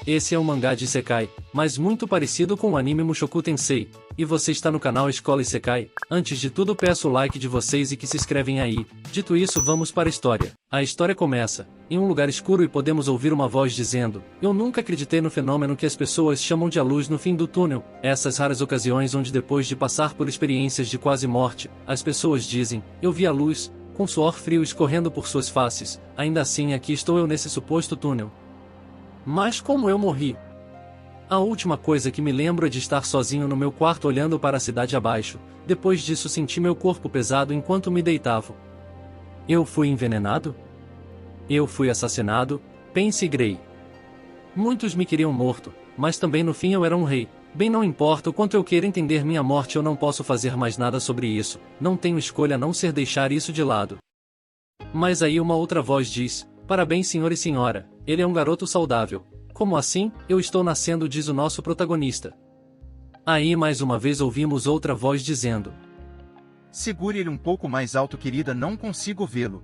Esse é um mangá de Isekai, mas muito parecido com o anime Mushoku Tensei, e você está no canal Escola Isekai. Antes de tudo peço o like de vocês e que se inscrevem aí. Dito isso, vamos para a história. A história começa em um lugar escuro e podemos ouvir uma voz dizendo: "Eu nunca acreditei no fenômeno que as pessoas chamam de a luz no fim do túnel. Essas raras ocasiões onde depois de passar por experiências de quase morte, as pessoas dizem: eu vi a luz, com suor frio escorrendo por suas faces. Ainda assim aqui estou eu nesse suposto túnel. Mas como eu morri? A última coisa que me lembro é de estar sozinho no meu quarto olhando para a cidade abaixo. Depois disso senti meu corpo pesado enquanto me deitava. Eu fui envenenado? Eu fui assassinado? Pense Grey. Muitos me queriam morto, mas também no fim eu era um rei. Bem, não importa o quanto eu queira entender minha morte, eu não posso fazer mais nada sobre isso. Não tenho escolha a não ser deixar isso de lado." Mas aí uma outra voz diz: "Parabéns, senhor e senhora, ele é um garoto saudável." "Como assim? Eu estou nascendo", diz o nosso protagonista. Aí mais uma vez ouvimos outra voz dizendo: "Segure ele um pouco mais alto, querida, não consigo vê-lo."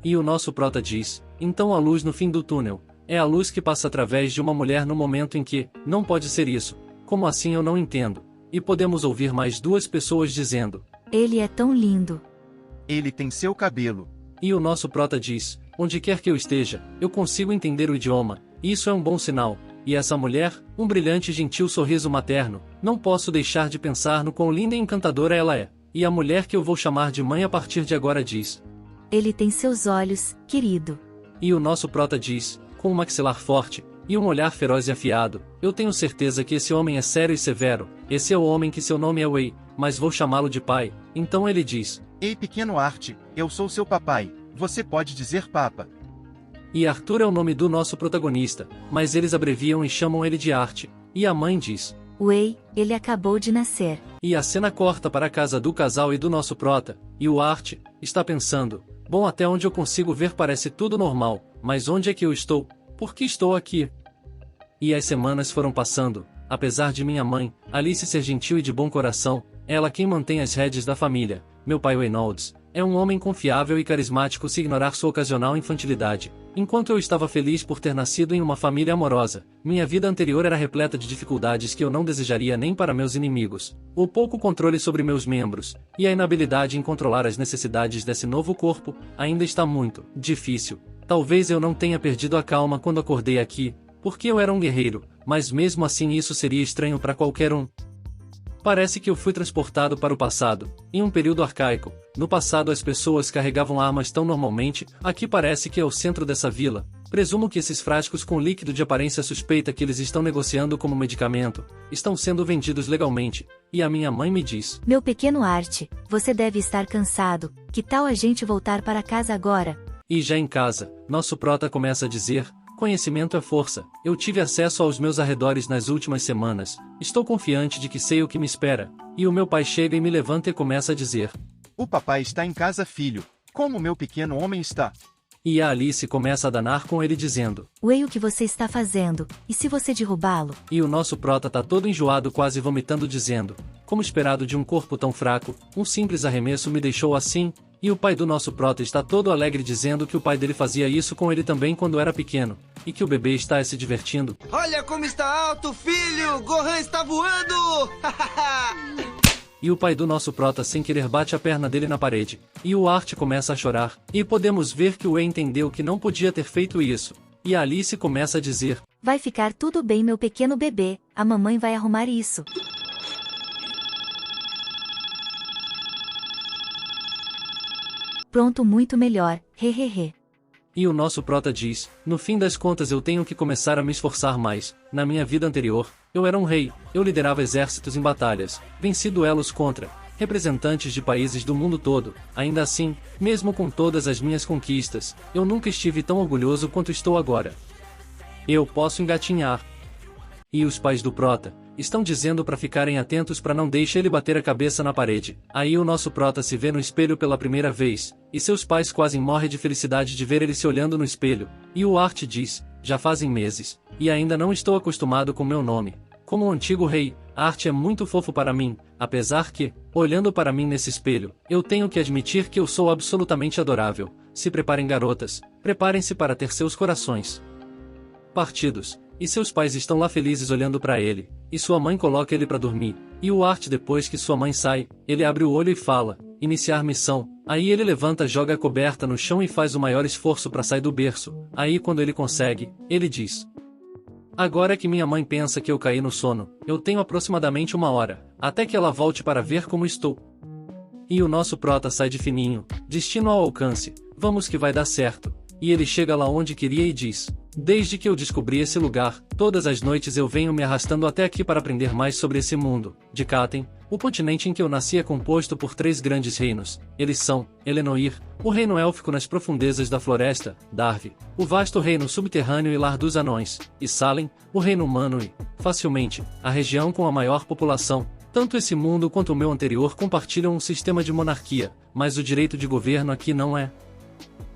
E o nosso prota diz: "Então a luz no fim do túnel, é a luz que passa através de uma mulher no momento em que, não pode ser isso. Como assim, eu não entendo." E podemos ouvir mais duas pessoas dizendo: "Ele é tão lindo." "Ele tem seu cabelo." E o nosso prota diz: "Onde quer que eu esteja, eu consigo entender o idioma. Isso é um bom sinal." E essa mulher, um brilhante e gentil sorriso materno, não posso deixar de pensar no quão linda e encantadora ela é. E a mulher que eu vou chamar de mãe a partir de agora diz: "Ele tem seus olhos, querido." E o nosso prota diz, com um maxilar forte e um olhar feroz e afiado: "Eu tenho certeza que esse homem é sério e severo. Esse é o homem que seu nome é Wei, mas vou chamá-lo de pai." Então ele diz: "Ei, pequeno Art, eu sou seu papai. Você pode dizer papa." E Arthur é o nome do nosso protagonista, mas eles abreviam e chamam ele de Art. E a mãe diz: "Wei, ele acabou de nascer." E a cena corta para a casa do casal e do nosso prota, e o Art está pensando: "Bom, até onde eu consigo ver parece tudo normal, mas onde é que eu estou? Por que estou aqui?" E as semanas foram passando. Apesar de minha mãe, Alice, ser gentil e de bom coração, ela quem mantém as rédeas da família. Meu pai Reynolds é um homem confiável e carismático, se ignorar sua ocasional infantilidade. Enquanto eu estava feliz por ter nascido em uma família amorosa, minha vida anterior era repleta de dificuldades que eu não desejaria nem para meus inimigos. O pouco controle sobre meus membros, e a inabilidade em controlar as necessidades desse novo corpo, ainda está muito difícil. Talvez eu não tenha perdido a calma quando acordei aqui, porque eu era um guerreiro, mas mesmo assim isso seria estranho para qualquer um. Parece que eu fui transportado para o passado, em um período arcaico. No passado as pessoas carregavam armas tão normalmente, aqui parece que é o centro dessa vila. Presumo que esses frascos com líquido de aparência suspeita que eles estão negociando como medicamento, estão sendo vendidos legalmente, e a minha mãe me diz: "Meu pequeno Art, você deve estar cansado, que tal a gente voltar para casa agora?" E já em casa, nosso prota começa a dizer: "Conhecimento é força. Eu tive acesso aos meus arredores nas últimas semanas. Estou confiante de que sei o que me espera." E o meu pai chega e me levanta e começa a dizer: "O papai está em casa, filho. Como meu pequeno homem está?" E a Alice começa a danar com ele dizendo: "Wei, o que você está fazendo? E se você derrubá-lo?" E o nosso prota tá todo enjoado, quase vomitando, dizendo: "Como esperado de um corpo tão fraco, um simples arremesso me deixou assim." E o pai do nosso prota está todo alegre dizendo que o pai dele fazia isso com ele também quando era pequeno, e que o bebê está se divertindo. "Olha como está alto, filho! Gohan está voando!" E o pai do nosso prota sem querer bate a perna dele na parede, e o Art começa a chorar, e podemos ver que o Wei entendeu que não podia ter feito isso. E a Alice começa a dizer: "Vai ficar tudo bem, meu pequeno bebê, a mamãe vai arrumar isso." "Pronto, muito melhor, hehehe." E o nosso prota diz: "No fim das contas eu tenho que começar a me esforçar mais. Na minha vida anterior, eu era um rei, eu liderava exércitos em batalhas, venci duelos contra representantes de países do mundo todo. Ainda assim, mesmo com todas as minhas conquistas, eu nunca estive tão orgulhoso quanto estou agora. Eu posso engatinhar." E os pais do prota estão dizendo para ficarem atentos para não deixar ele bater a cabeça na parede. Aí o nosso prota se vê no espelho pela primeira vez, e seus pais quase morrem de felicidade de ver ele se olhando no espelho. E o Art diz: "Já fazem meses, e ainda não estou acostumado com meu nome. Como um antigo rei, Art é muito fofo para mim, apesar que, olhando para mim nesse espelho, eu tenho que admitir que eu sou absolutamente adorável. Se preparem, garotas, preparem-se para ter seus corações partidos. e seus pais estão lá felizes olhando para ele, e sua mãe coloca ele para dormir, e o Art depois que sua mãe sai, ele abre o olho e fala, iniciar missão, aí ele levanta, joga a coberta no chão e faz o maior esforço para sair do berço, aí quando ele consegue, ele diz: agora que minha mãe pensa que eu caí no sono, eu tenho aproximadamente 1 hora, até que ela volte para ver como estou. E o nosso prota sai de fininho, destino ao alcance, vamos que vai dar certo. E ele chega lá onde queria e diz: desde que eu descobri esse lugar, todas as noites eu venho me arrastando até aqui para aprender mais sobre esse mundo. De Catem, o continente em que eu nasci é composto por 3 grandes reinos. Eles são, Elenoir, o reino élfico nas profundezas da floresta, Darvi, o vasto reino subterrâneo e lar dos anões, e Salem, o reino humano e, facilmente, a região com a maior população. Tanto esse mundo quanto o meu anterior compartilham um sistema de monarquia, mas o direito de governo aqui não é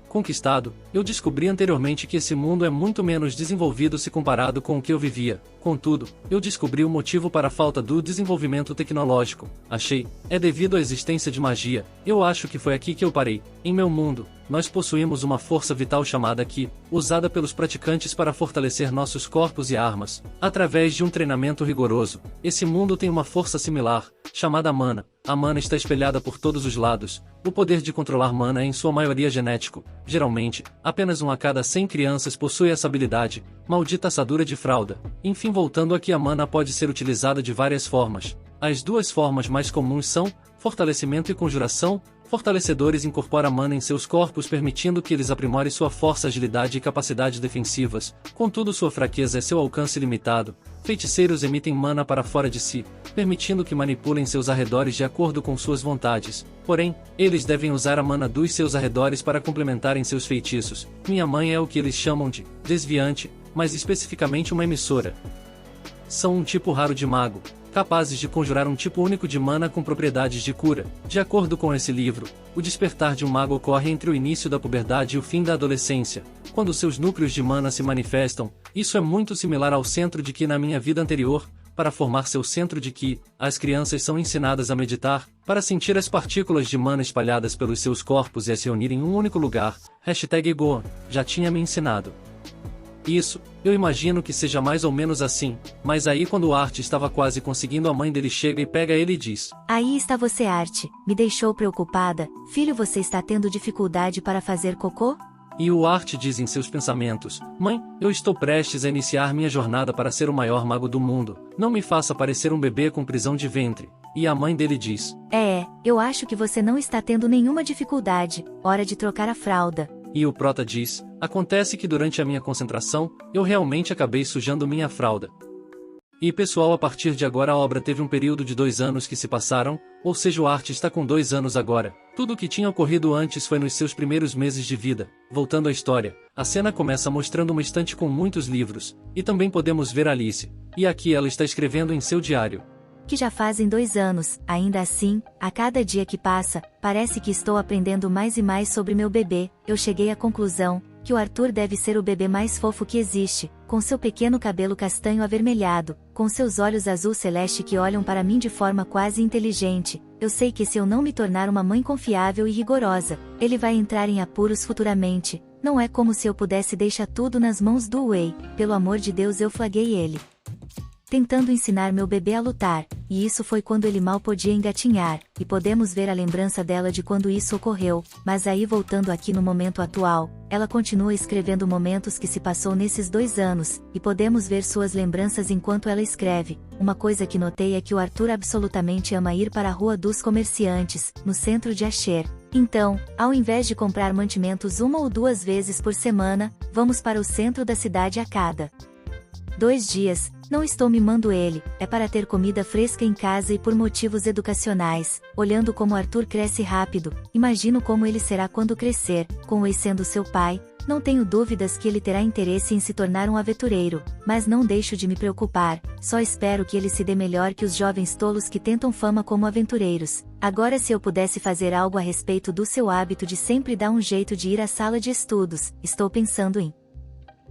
conquistado. Eu descobri anteriormente que esse mundo é muito menos desenvolvido se comparado com o que eu vivia. Contudo, eu descobri o motivo para a falta do desenvolvimento tecnológico. Achei, é devido à existência de magia. Eu acho que foi aqui que eu parei. Em meu mundo, nós possuímos uma força vital chamada Ki, usada pelos praticantes para fortalecer nossos corpos e armas, através de um treinamento rigoroso. Esse mundo tem uma força similar, chamada Mana. A Mana está espelhada por todos os lados. O poder de controlar Mana é em sua maioria genético. Geralmente, apenas 1 a cada 100 crianças possui essa habilidade. Maldita assadura de fralda. Enfim, voltando aqui, a Mana pode ser utilizada de várias formas. As 2 formas mais comuns são fortalecimento e conjuração. Fortalecedores incorporam mana em seus corpos, permitindo que eles aprimorem sua força, agilidade e capacidade defensivas. Contudo, sua fraqueza é seu alcance limitado. Feiticeiros emitem mana para fora de si, permitindo que manipulem seus arredores de acordo com suas vontades. Porém, eles devem usar a mana dos seus arredores para complementarem seus feitiços. Minha mãe é o que eles chamam de desviante, mais especificamente uma emissora. São um tipo raro de mago, capazes de conjurar um tipo único de mana com propriedades de cura. De acordo com esse livro, o despertar de um mago ocorre entre o início da puberdade e o fim da adolescência, quando seus núcleos de mana se manifestam. Isso é muito similar ao centro de Ki na minha vida anterior. Para formar seu centro de Ki, as crianças são ensinadas a meditar, para sentir as partículas de mana espalhadas pelos seus corpos e a se unirem em um único lugar. #Goa, já tinha me ensinado isso. Eu imagino que seja mais ou menos assim, mas aí quando o Art estava quase conseguindo, a mãe dele chega e pega ele e diz: aí está você, Art. Me deixou preocupada. Filho, você está tendo dificuldade para fazer cocô? E o Art diz em seus pensamentos: mãe, eu estou prestes a iniciar minha jornada para ser o maior mago do mundo. Não me faça parecer um bebê com prisão de ventre. E a mãe dele diz: eu acho que você não está tendo nenhuma dificuldade. Hora de trocar a fralda. E o prota diz: acontece que durante a minha concentração, eu realmente acabei sujando minha fralda. E pessoal, a partir de agora a obra teve um período de 2 anos que se passaram, ou seja, o Art está com 2 anos agora. Tudo o que tinha ocorrido antes foi nos seus primeiros meses de vida. Voltando à história, a cena começa mostrando uma estante com muitos livros, e também podemos ver Alice. E aqui ela está escrevendo em seu diário que já fazem 2 anos. Ainda assim, a cada dia que passa, parece que estou aprendendo mais e mais sobre meu bebê. Eu cheguei à conclusão que o Arthur deve ser o bebê mais fofo que existe, com seu pequeno cabelo castanho avermelhado, com seus olhos azul celeste que olham para mim de forma quase inteligente. Eu sei que se eu não me tornar uma mãe confiável e rigorosa, ele vai entrar em apuros futuramente. Não é como se eu pudesse deixar tudo nas mãos do Wei. Pelo amor de Deus, eu flaguei ele tentando ensinar meu bebê a lutar, e isso foi quando ele mal podia engatinhar, e podemos ver a lembrança dela de quando isso ocorreu. Mas aí, voltando aqui no momento atual, ela continua escrevendo momentos que se passou nesses 2 anos, e podemos ver suas lembranças enquanto ela escreve. Uma coisa que notei é que o Arthur absolutamente ama ir para a Rua dos Comerciantes, no centro de Asher. Então, ao invés de comprar mantimentos 1 ou 2 vezes por semana, vamos para o centro da cidade a cada 2 dias. Não estou mimando ele, é para ter comida fresca em casa e por motivos educacionais. Olhando como Arthur cresce rápido, imagino como ele será quando crescer, com Wei sendo seu pai. Não tenho dúvidas que ele terá interesse em se tornar um aventureiro, mas não deixo de me preocupar. Só espero que ele se dê melhor que os jovens tolos que tentam fama como aventureiros. Agora, se eu pudesse fazer algo a respeito do seu hábito de sempre dar um jeito de ir à sala de estudos, estou pensando em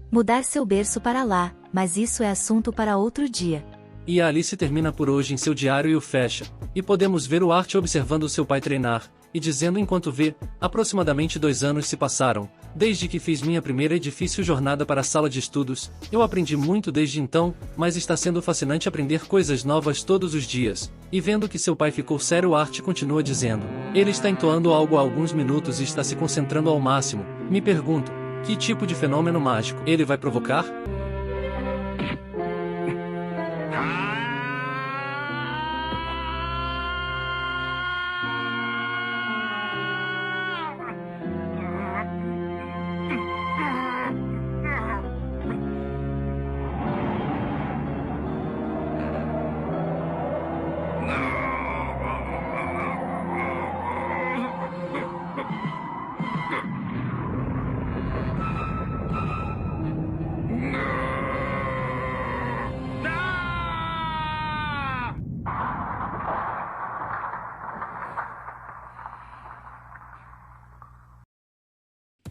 mudar seu berço para lá, mas isso é assunto para outro dia. E a Alice termina por hoje em seu diário e o fecha. E podemos ver o Art observando seu pai treinar, e dizendo enquanto vê: aproximadamente 2 anos se passaram, Desde que fiz minha primeira e difícil jornada para a sala de estudos, eu aprendi muito desde então, mas está sendo fascinante aprender coisas novas todos os dias. E vendo que seu pai ficou sério, Art continua dizendo. Ele está entoando algo há alguns minutos e está se concentrando ao máximo. Me pergunto, que tipo de fenômeno mágico ele vai provocar?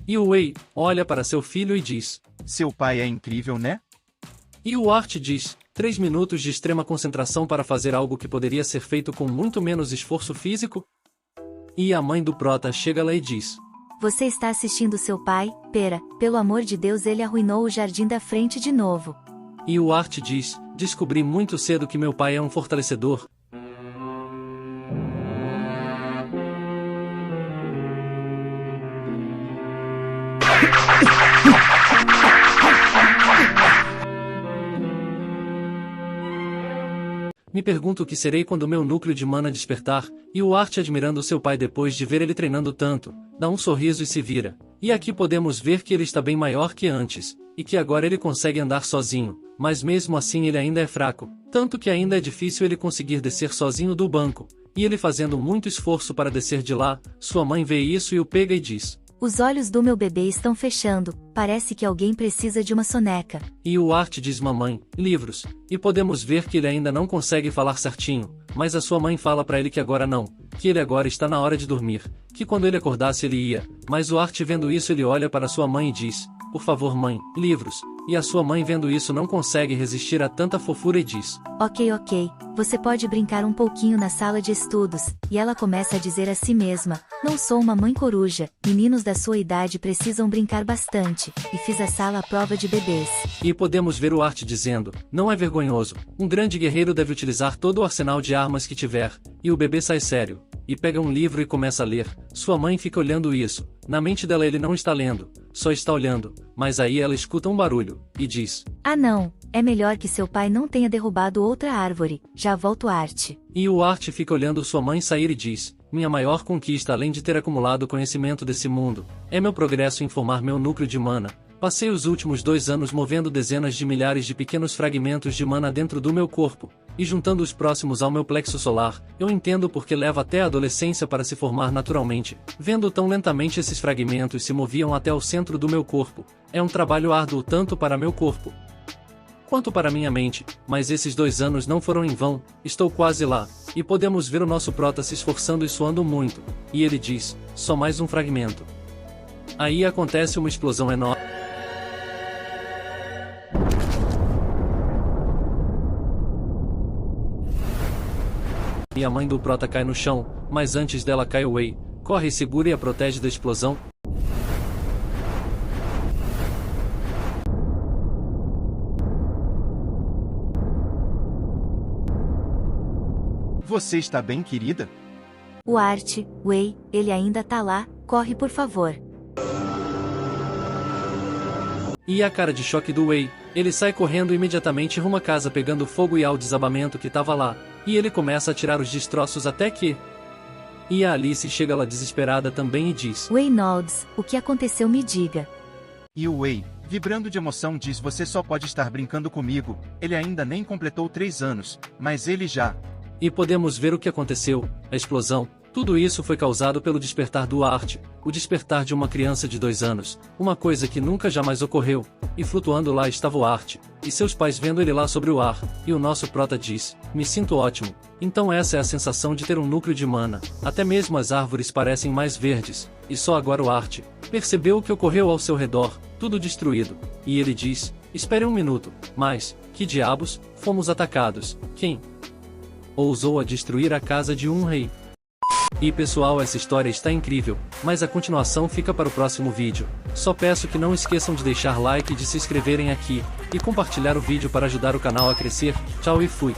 E o Wei olha para seu filho e diz: Seu pai é incrível, né? E o Art diz: 3 minutos de extrema concentração para fazer algo que poderia ser feito com muito menos esforço físico? E a mãe do prota chega lá e diz: Você está assistindo seu pai, Pera, pelo amor de Deus, ele arruinou o jardim da frente de novo. E o Art diz: Descobri muito cedo que meu pai é um fortalecedor. Me pergunto o que serei quando meu núcleo de mana despertar, e o Art, admirando seu pai depois de ver ele treinando tanto, dá um sorriso e se vira. E aqui podemos ver que ele está bem maior que antes, e que agora ele consegue andar sozinho, mas mesmo assim ele ainda é fraco, tanto que ainda é difícil ele conseguir descer sozinho do banco, e ele fazendo muito esforço para descer de lá. Sua mãe vê isso e o pega e diz: Os olhos do meu bebê estão fechando, parece que alguém precisa de uma soneca. E o Art diz: Mamãe, livros. E podemos ver que ele ainda não consegue falar certinho, mas a sua mãe fala para ele que agora não, que ele agora está na hora de dormir, que quando ele acordasse ele ia. Mas o Art, vendo isso, ele olha para sua mãe e diz: Por favor, mãe, livros. E a sua mãe, vendo isso, não consegue resistir a tanta fofura e diz: Ok, você pode brincar um pouquinho na sala de estudos. E ela começa a dizer a si mesma: Não sou uma mãe coruja, meninos da sua idade precisam brincar bastante, e fiz a sala à prova de bebês. E podemos ver o Art dizendo: Não é vergonhoso, um grande guerreiro deve utilizar todo o arsenal de armas que tiver. E o bebê sai sério, e pega um livro e começa a ler. Sua mãe fica olhando isso. Na mente dela ele não está lendo, só está olhando, mas aí ela escuta um barulho, e diz: Ah não, é melhor que seu pai não tenha derrubado outra árvore, já volto Art. E o Art fica olhando sua mãe sair e diz: Minha maior conquista, além de ter acumulado conhecimento desse mundo, é meu progresso em formar meu núcleo de mana. Passei os últimos 2 anos movendo dezenas de milhares de pequenos fragmentos de mana dentro do meu corpo, e juntando os próximos ao meu plexo solar. Eu entendo porque leva até a adolescência para se formar naturalmente. Vendo tão lentamente esses fragmentos se moviam até o centro do meu corpo. É um trabalho árduo tanto para meu corpo quanto para minha mente, mas esses 2 anos não foram em vão. Estou quase lá, e podemos ver o nosso prota se esforçando e suando muito, e ele diz: Só mais um fragmento. Aí acontece uma explosão enorme. E a mãe do prota cai no chão, mas antes dela cai o Wei, corre e segura e a protege da explosão. Você está bem, querida? O Art, Wei, ele ainda tá lá, corre por favor. E a cara de choque do Wei, ele sai correndo imediatamente rumo à casa pegando fogo e ao desabamento que tava lá, e ele começa a tirar os destroços até que... E a Alice chega lá desesperada também e diz: Wei Nolds, o que aconteceu, me diga. E o Wei, vibrando de emoção, diz: Você só pode estar brincando comigo, ele ainda nem completou 3 anos, mas ele já... E podemos ver o que aconteceu, a explosão. Tudo isso foi causado pelo despertar do Art, o despertar de uma criança de 2 anos, uma coisa que nunca jamais ocorreu, e flutuando lá estava o Art, e seus pais vendo ele lá sobre o ar, e o nosso prota diz: Me sinto ótimo. Então essa é a sensação de ter um núcleo de mana, até mesmo as árvores parecem mais verdes, e só agora o Art percebeu o que ocorreu ao seu redor, tudo destruído, e ele diz: Espere um minuto, mas, que diabos, fomos atacados, quem ousou a destruir a casa de um rei? E pessoal, essa história está incrível, mas a continuação fica para o próximo vídeo. Só peço que não esqueçam de deixar like e de se inscreverem aqui, e compartilhar o vídeo para ajudar o canal a crescer. Tchau e fui!